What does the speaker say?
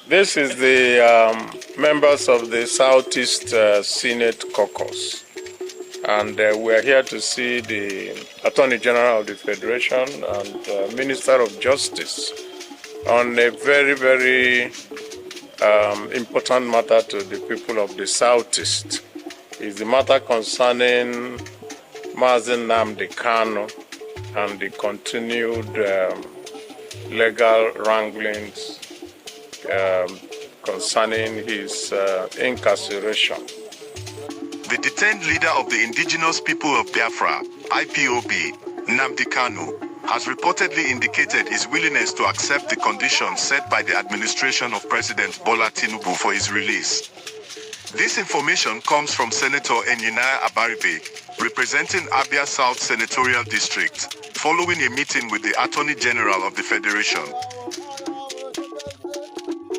This is the members of the Southeast Senate Caucus, and we are here to see the Attorney General of the Federation and Minister of Justice on a very, very important matter to the people of the Southeast. It's the matter concerning Mazi Nnamdi Kanu and the continued legal wranglings concerning his incarceration. The detained leader of the Indigenous People of Biafra, IPOB, Nnamdi Kanu, has reportedly indicated his willingness to accept the conditions set by the administration of President Bola Tinubu for his release. This information comes from Senator Enyinnaya Abaribe, representing Abia South Senatorial District, following a meeting with the Attorney General of the Federation.